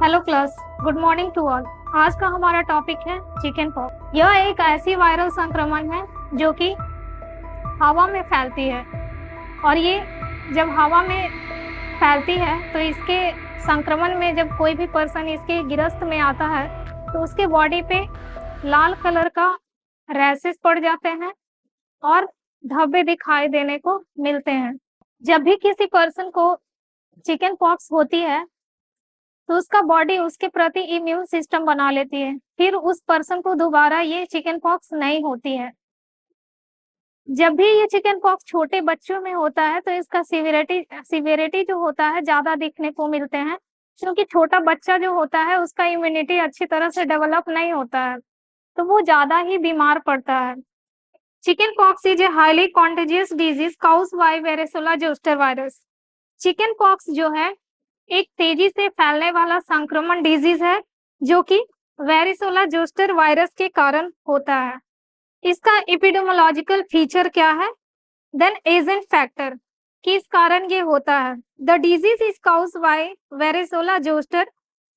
Hello class, good morning to all. आज का हमारा टॉपिक है चिकन पॉक्स। यह एक ऐसी वायरल संक्रमण है जो कि हवा में फैलती है और ये जब हवा में फैलती है तो इसके संक्रमण में जब कोई भी पर्सन इसके गिरफ्त में आता है तो उसके बॉडी पे लाल कलर का रैशेस पड़ जाते हैं और धब्बे दिखाई देने को मिलते हैं। जब भी किसी पर्सन को चिकन पॉक्स होती है तो उसका बॉडी उसके प्रति इम्यून सिस्टम बना लेती है, फिर उस पर्सन को दोबारा ये चिकन पॉक्स नहीं होती है। जब भी ये चिकन पॉक्स छोटे बच्चों में होता है तो इसका सिवियरिटी जो होता है ज्यादा दिखने को मिलते हैं, क्योंकि छोटा बच्चा जो होता है उसका इम्यूनिटी अच्छी तरह से डेवलप नहीं होता है तो वो ज्यादा ही बीमार पड़ता है। Chickenpox is a highly contagious disease caused by varicella zoster virus. Chickenpox जो है एक तेजी से फैलने वाला संक्रमण डिजीज है जो कि वेरिसोला जोस्टर वायरस के कारण होता है। इसका एपिडेमियोलॉजिकल फीचर क्या है? देन एजेंट फैक्टर, किस कारण ये होता है। The disease is caused by varicella zoster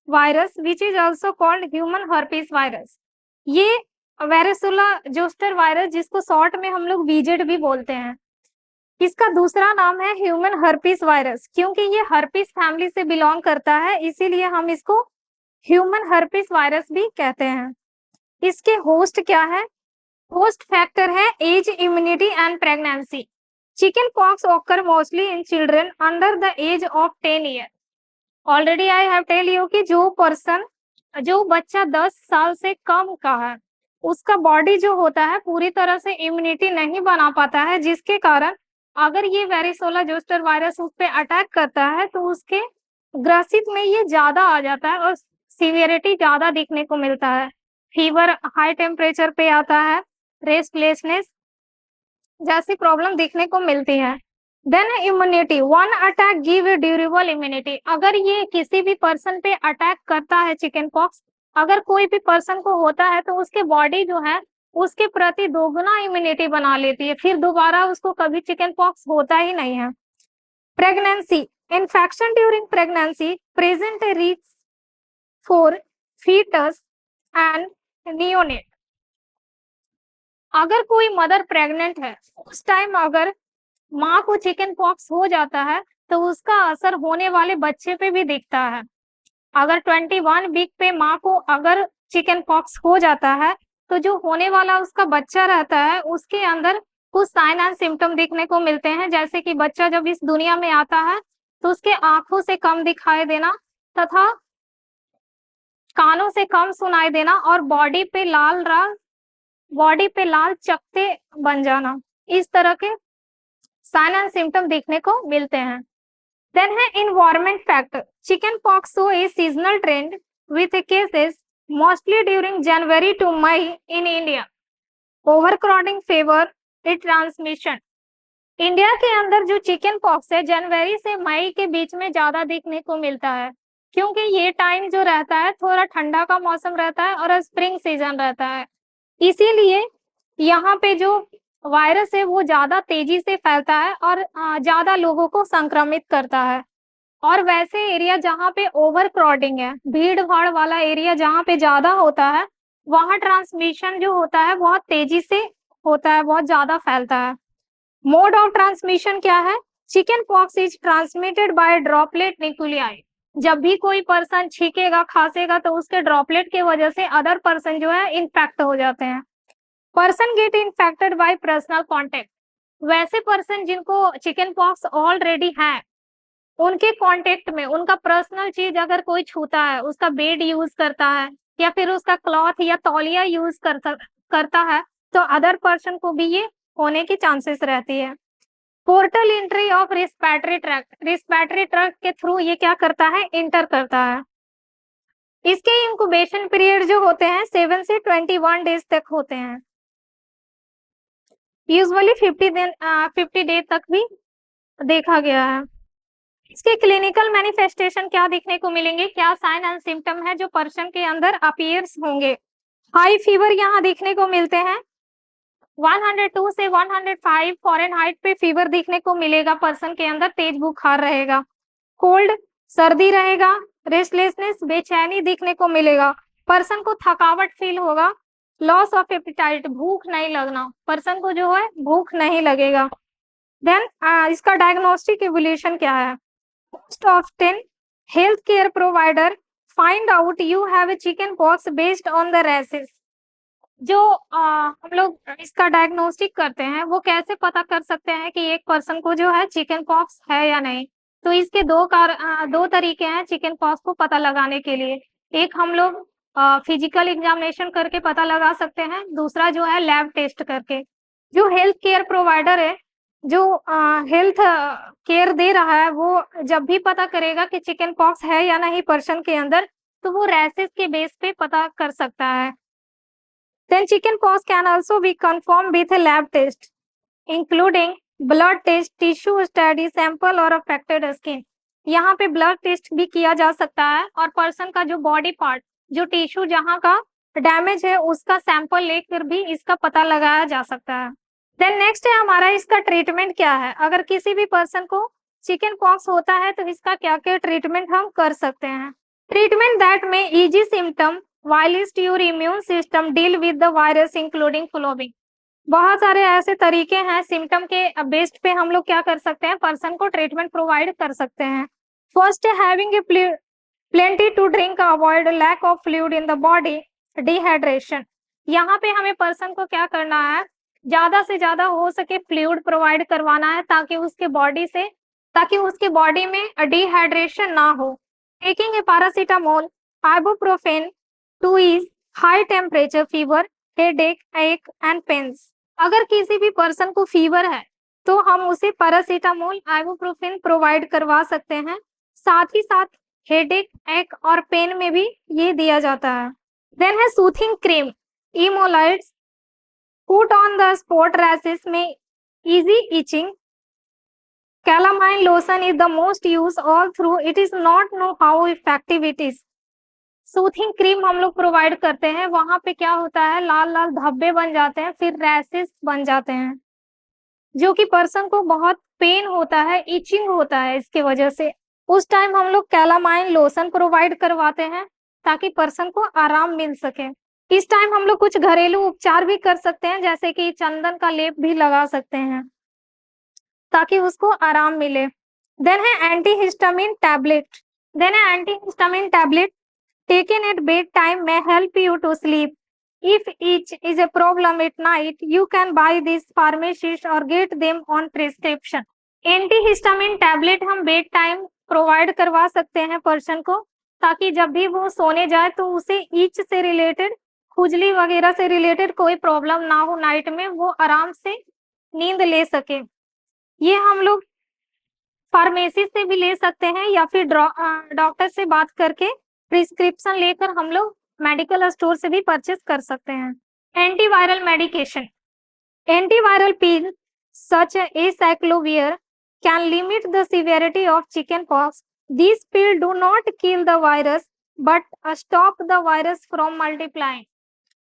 virus which is also called human herpes virus. ये वेरिसोला जोस्टर वायरस जिसको शॉर्ट में हम लोग वीजेड भी बोलते हैं, इसका दूसरा नाम है ह्यूमन हर्पीस वायरस। क्योंकि ये हर्पीस फैमिली से बिलोंग करता है इसीलिए हम इसको ह्यूमन हर्पीस वायरस भी कहते हैं। इसके होस्ट क्या है? होस्ट फैक्टर है age, immunity and pregnancy. Chicken pox occur mostly in children under the age of 10 year. Already I have tell you कि जो बच्चा 10 साल से कम का है उसका बॉडी जो होता है पूरी तरह से इम्यूनिटी नहीं बना पाता है, जिसके कारण अगर ये वेरिसोला जोस्टर वायरस उस पर अटैक करता है तो उसके ग्रसित में ये ज्यादा आ जाता है और सीवियरिटी ज्यादा दिखने को मिलता है। फीवर, हाई टेम्परेचर पे आता है, रेस्टलेसनेस जैसी प्रॉब्लम दिखने को मिलती है। Then immunity, one attack give a durable immunity. अगर ये किसी भी पर्सन पे अटैक करता है चिकन पॉक्स, अगर कोई भी पर्सन को होता है तो उसके बॉडी जो है उसके प्रति दोगुना इम्यूनिटी बना लेती है, फिर दोबारा उसको कभी चिकन पॉक्स होता ही नहीं है। Pregnancy, infection during pregnancy present a risk for foetus and neonate. अगर कोई मदर प्रेग्नेंट है उस टाइम अगर माँ को चिकन पॉक्स हो जाता है तो उसका असर होने वाले बच्चे पे भी दिखता है। अगर 21 वीक पे माँ को अगर चिकन पॉक्स हो जाता है तो जो होने वाला उसका बच्चा रहता है उसके अंदर कुछ साइन एंड सिम्टम दिखने को मिलते हैं, जैसे कि बच्चा जब इस दुनिया में आता है तो उसके आंखों से कम दिखाई देना तथा कानों से कम सुनाई देना और बॉडी पे लाल चकत्ते बन जाना, इस तरह के साइन एंड सिम्टम देखने को मिलते हैं। देन है environment factor. Chicken pox show a seasonal trend with cases mostly during January to May in India. Overcrowding favour it transmission. India के अंदर जो चिकन पॉक्स है जनवरी से मई के बीच में ज्यादा देखने को मिलता है, क्योंकि ये टाइम जो रहता है थोड़ा ठंडा का मौसम रहता है और स्प्रिंग सीजन रहता है, इसीलिए यहाँ पे जो वायरस है वो ज्यादा तेजी से फैलता है और ज्यादा लोगों को संक्रमित करता है। और वैसे एरिया जहाँ पे ओवर क्राउडिंग है, भीड़ भाड़ वाला एरिया जहाँ पे ज्यादा होता है, वहाँ ट्रांसमिशन जो होता है बहुत तेजी से होता है, बहुत ज्यादा फैलता है। मोड ऑफ ट्रांसमिशन क्या है? Chickenpox is transmitted by droplet nuclei. जब भी कोई पर्सन छींकेगा खांसेगा तो उसके ड्रॉपलेट की वजह से अदर पर्सन जो है इन्फेक्ट हो जाते हैं। Person get infected by personal contact. वैसे पर्सन जिनको चिकन पॉक्स ऑलरेडी है उनके कांटेक्ट में उनका पर्सनल चीज अगर कोई छूता है, उसका बेड यूज करता है या फिर उसका क्लॉथ या तौलिया यूज करता है तो अदर पर्सन को भी ये होने की चांसेस रहती है। Portal entry of respiratory tract के थ्रू ये क्या करता है? इंटर करता है। इसके इंक्यूबेशन पीरियड जो होते हैं 7 से 21 डेज तक होते हैं, यूजुअली 50 डे तक भी देखा गया है। इसके क्लिनिकल मैनिफेस्टेशन क्या देखने को मिलेंगे, क्या साइन एंड सिम्टम है जो पर्सन के अंदर अपीयर्स होंगे? हाई फीवर यहाँ देखने को मिलते हैं, 102 से 105 फॉरेनहाइट पे फीवर देखने को मिलेगा पर्सन के अंदर, तेज बुखार रहेगा। कोल्ड, सर्दी रहेगा, रेस्टलेसनेस, बेचैनी दिखने को मिलेगा, पर्सन को थकावट फील होगा, लॉस ऑफ एपिटाइट, भूख नहीं लगना, पर्सन को जो है भूख नहीं लगेगा। देन इसका डायग्नोस्टिक इवोल्यूशन क्या है? Most often health care provider find out you have chicken pox based on the rashes. जो हम लोग इसका डायग्नोस्टिक करते हैं वो कैसे पता कर सकते हैं कि एक पर्सन को जो है चिकन पॉक्स है या नहीं? तो इसके दो तरीके हैं चिकन पॉक्स को पता लगाने के लिए। एक हम लोग फिजिकल एग्जामिनेशन करके पता लगा सकते हैं, दूसरा जो है लैब टेस्ट करके। जो हेल्थ केयर प्रोवाइडर है, जो हेल्थ केयर दे रहा है, वो जब भी पता करेगा कि चिकन पॉक्स है या नहीं पर्सन के अंदर, तो वो रैसेस के बेस पे पता कर सकता है। Then chickenpox can also be confirmed with a lab test, including blood test, tissue study, sample और affected skin। यहाँ पे ब्लड टेस्ट भी किया जा सकता है और पर्सन का जो बॉडी पार्ट, जो टिश्यू जहाँ का डैमेज है, उसका सैंपल लेकर भी इसका पता लगाया जा सकता है। देन नेक्स्ट है हमारा इसका ट्रीटमेंट क्या है। अगर किसी भी पर्सन को चिकन पॉक्स होता है तो इसका क्या क्या ट्रीटमेंट हम कर सकते हैं? ट्रीटमेंट दैट में easy symptom whilst your immune system deal with the virus including following। बहुत सारे ऐसे तरीके हैं सिम्टम के बेस्ड पे हम लोग क्या कर सकते हैं, पर्सन को ट्रीटमेंट प्रोवाइड कर सकते हैं। फर्स्ट है having a plenty to drink, avoid lack of fluid in the body, dehydration. यहाँ पे हमें पर्सन को क्या करना है, ज्यादा से ज्यादा हो सके फ्लूइड प्रोवाइड करवाना है ताकि उसके बॉडी में डिहाइड्रेशन ना हो। Taking a paracetamol, ibuprofen two is high temperature fever, headache, एक एंड पेन्स। अगर किसी भी पर्सन को फीवर है तो हम उसे पैरासीटामोल, आइबुप्रोफेन प्रोवाइड करवा सकते हैं। साथ ही साथ हेडेक, एक और पेन में भी ये दिया जाता है। देन है soothing cream, emollients, put on the spot rashes में ease itching. Calamine lotion is the most use all through, it is not know how effective it is. Soothing cream हम लोग प्रोवाइड करते हैं, वहां पे क्या होता है, लाल लाल धब्बे बन जाते हैं, फिर रैसेस बन जाते हैं, जो कि पर्सन को बहुत पेन होता है, इचिंग होता है इसके वजह से। उस टाइम हम लोग कैलामाइन लोशन प्रोवाइड करवाते हैं ताकि पर्सन को आराम मिल सके। इस टाइम हम लोग कुछ घरेलू उपचार भी कर सकते हैं, जैसे कि चंदन का लेप भी लगा सकते हैं ताकि उसको आराम मिले। देन है antihistamine tablet. Taken at bedtime may help you to sleep. If itch is a problem at night, you can buy these pharmacies or get them on prescription. Antihistamine tablet हम बेड टाइम प्रोवाइड करवा सकते हैं person को, ताकि जब भी वो सोने जाए तो उसे ईच से रिलेटेड, खुजली वगैरह से रिलेटेड कोई प्रॉब्लम ना हो, नाइट में वो आराम से नींद ले सके। ये हम लोग फार्मेसी से भी ले सकते हैं या फिर डॉक्टर से बात करके प्रिस्क्रिप्शन लेकर हम लोग मेडिकल स्टोर से भी परचेस कर सकते हैं। Antiviral medication, antiviral pill such acyclovir can limit the severity of chicken pox. This pill do not kill the virus but stop the virus from multiplying.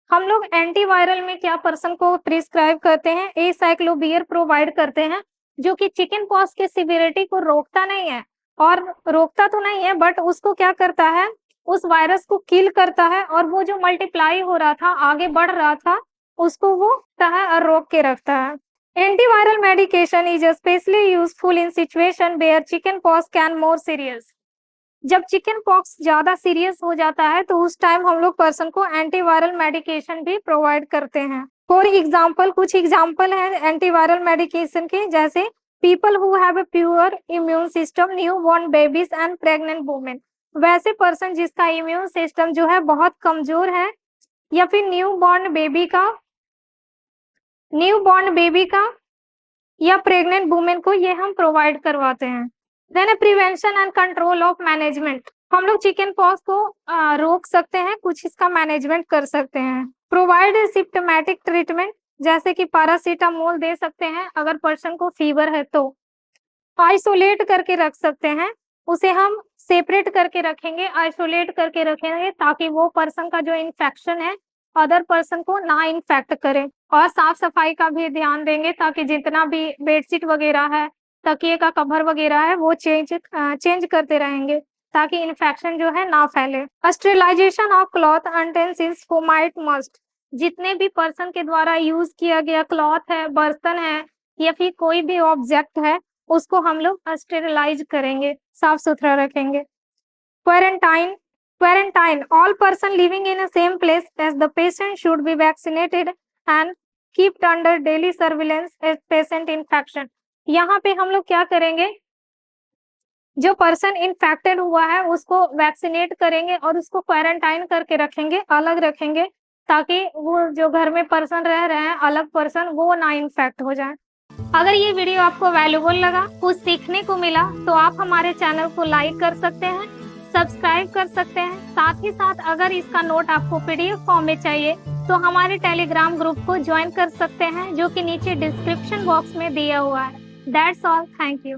हम लोग एंटीवायरल में क्या पर्सन को प्रिस्क्राइब करते हैं, एसाइक्लोवियर प्रोवाइड करते हैं, जो कि चिकन पॉक्स की सीवियरिटी को रोकता नहीं है, और रोकता तो नहीं है बट उसको क्या करता है, उस वायरस को किल करता है, और वो जो मल्टीप्लाई हो रहा था, आगे बढ़ रहा था, उसको वो और रोक के रखता है। Antiviral medication is specially useful in situation where chicken pox can more serious. जब चिकन पॉक्स ज्यादा सीरियस हो जाता है तो उस टाइम हम लोग पर्सन को एंटीवायरल मेडिकेशन भी प्रोवाइड करते हैं। फॉर एग्जाम्पल, कुछ एग्जाम्पल है एंटीवायरल मेडिकेशन के, जैसे people who have a pure immune system, new born babies and pregnant women. वैसे पर्सन जिसका इम्यून सिस्टम जो है बहुत कमजोर है, या फिर न्यू बॉर्न बेबी का या प्रेग्नेंट वुमेन को ये हम प्रोवाइड करवाते हैं। Then prevention and control of management, हम लोग चिकन पॉक्स को रोक सकते हैं, कुछ इसका मैनेजमेंट कर सकते हैं। प्रोवाइड सिम्प्टोमेटिक ट्रीटमेंट, जैसे कि पैरासीटामोल दे सकते हैं अगर पर्सन को फीवर है तो। आइसोलेट करके रख सकते हैं, उसे हम सेपरेट करके रखेंगे, आइसोलेट करके रखेंगे, ताकि वो पर्सन का जो इन्फेक्शन है अदर पर्सन को ना इन्फेक्ट करे। और साफ सफाई का भी ध्यान देंगे, ताकि जितना भी बेडशीट वगैरह है, तकिए का कवर वगैरह है, वो चेंज करते रहेंगे ताकि इन्फेक्शन जो है ना फैले। Sterilisation of cloth utensils who might must, जितने भी पर्सन के द्वारा यूज किया गया क्लॉथ है, बर्तन है या फिर कोई भी ऑब्जेक्ट है, उसको हम लोग स्टेरिलाइज करेंगे, साफ सुथरा रखेंगे। Quarantine all person living in a same place as the patient should be vaccinated and keeped under daily surveillance as patient infection. यहाँ पे हम लोग क्या करेंगे, जो पर्सन इन्फेक्टेड हुआ है उसको वैक्सीनेट करेंगे और उसको क्वारंटाइन करके रखेंगे, अलग रखेंगे, ताकि वो जो घर में पर्सन रह रहे हैं अलग पर्सन, वो ना इन्फेक्ट हो जाए। अगर ये वीडियो आपको वैल्यूबल लगा, कुछ सीखने को मिला, तो आप हमारे चैनल को लाइक कर सकते हैं, सब्सक्राइब कर सकते हैं। साथ ही साथ अगर इसका नोट आपको PDF फॉर्म में चाहिए तो हमारे टेलीग्राम ग्रुप को ज्वाइन कर सकते हैं, जो कि नीचे डिस्क्रिप्शन बॉक्स में दिया हुआ है। That's all, thank you.